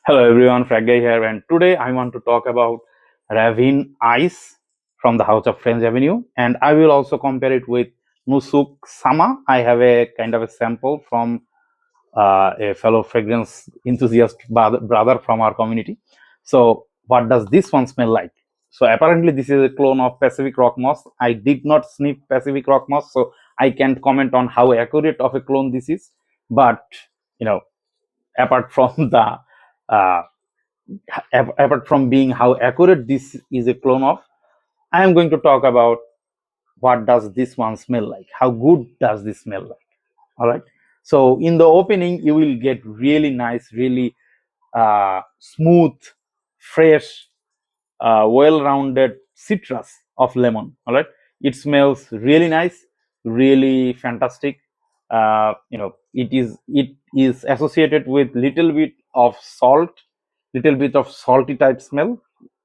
Hello everyone, Fragay here, and today I want to talk about Ravine Ice from the house of French Avenue, and I will also compare it with Nusuk Sama. I have a kind of a sample from a fellow fragrance enthusiast brother from our community. So, what does this one smell like? So, apparently, this is a clone of Pacific Rock Moss. I did not sniff Pacific Rock Moss, so I can't comment on how accurate of a clone this is. But you know, apart from the uh, apart from being how accurate this is a clone of, I am going to talk about what does this one smell like, how good does this smell like. All right, so in the opening you will get really nice, really smooth, fresh, well-rounded citrus of lemon. All right, it smells really nice, really fantastic. It is associated with little bit of salt, little bit of salty type smell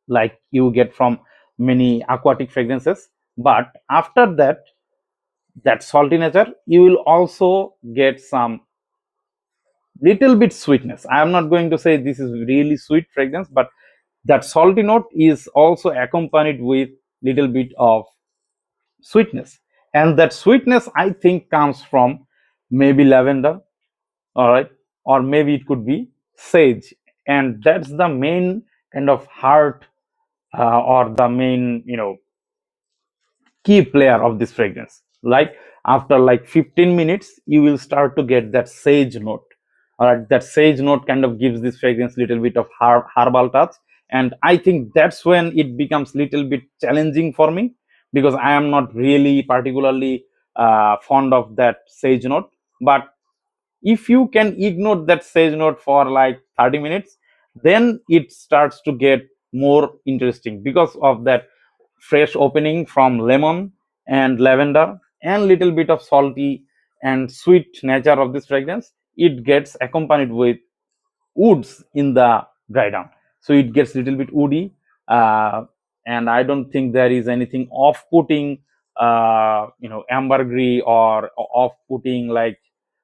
like you get from many aquatic fragrances. But after that, that salty nature, you will also get some little bit sweetness. I am not going to say this is really sweet fragrance, but that salty note is also accompanied with little bit of sweetness, and that sweetness I think comes from maybe lavender, all right, or maybe it could be sage, and that's the main kind of heart, or the main key player of this fragrance. Like after like 15 minutes you will start to get that sage note. All right, that sage note kind of gives this fragrance little bit of herbal touch, and I think that's when it becomes little bit challenging for me, because I am not really particularly fond of that sage note. But if you can ignore that sage note for like 30 minutes, then it starts to get more interesting because of that fresh opening from lemon and lavender and little bit of salty and sweet nature of this fragrance. It gets accompanied with woods in the dry down, so it gets little bit woody, uh, and I don't think there is anything off-putting, ambergris or off-putting like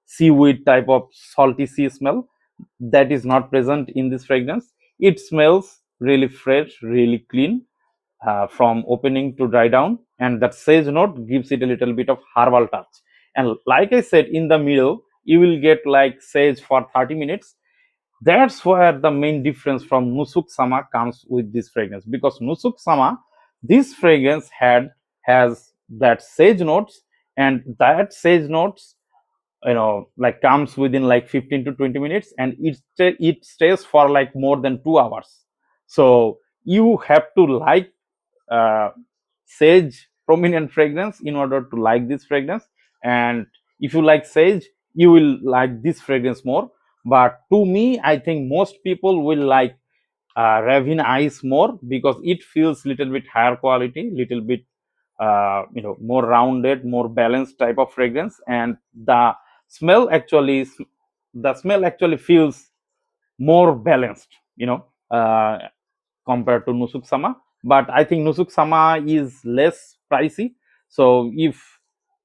seaweed type of salty sea smell. That is not present in this fragrance. It smells really fresh, really clean, from opening to dry down, and that sage note gives it a little bit of herbal touch. And like I said, in the middle you will get like sage for 30 minutes. That's where the main difference from Nusuk Sama comes with this fragrance, because Nusuk Sama, this fragrance has that sage notes, and that sage notes, like comes within like 15 to 20 minutes, and it stays for like more than 2 hours. So you have to like uh, sage prominent fragrance in order to like this fragrance, and if you like sage you will like this fragrance more. But to me, I think most people will like Ravine Ice more, because it feels little bit higher quality, little bit more rounded, more balanced type of fragrance, and smell actually the smell actually feels more balanced, compared to Nusuk Sama. But I think Nusuk Sama is less pricey. So if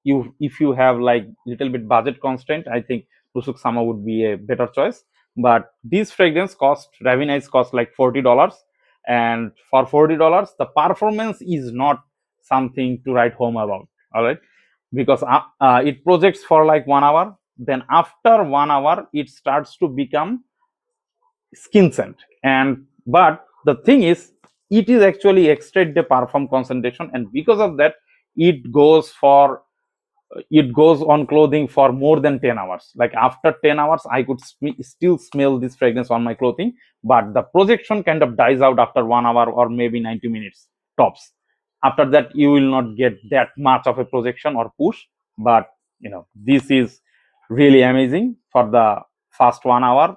you have like little bit budget constraint, I think Nusuk Sama would be a better choice. But this fragrance ravineice cost like $40, and for $40, the performance is not something to write home about. All right, because it projects for like 1 hour. Then after 1 hour, it starts to become skin scent. And but the thing is, it is actually extract the perfume concentration, and because of that it goes on clothing for more than 10 hours. Like after 10 hours I could still smell this fragrance on my clothing, but the projection kind of dies out after 1 hour or maybe 90 minutes tops. After that you will not get that much of a projection or push. But this is really amazing for the first 1 hour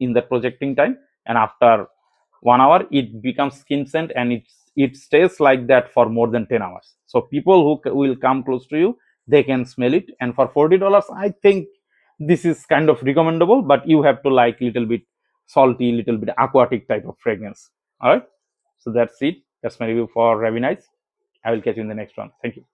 in the projecting time, and after 1 hour it becomes skin scent, and it stays like that for more than 10 hours. So people who will come close to you, they can smell it. And for $40, I think this is kind of recommendable, but you have to like little bit salty, little bit aquatic type of fragrance. All right, so that's it. That's my review for Ravineice. I will catch you in the next one. Thank you.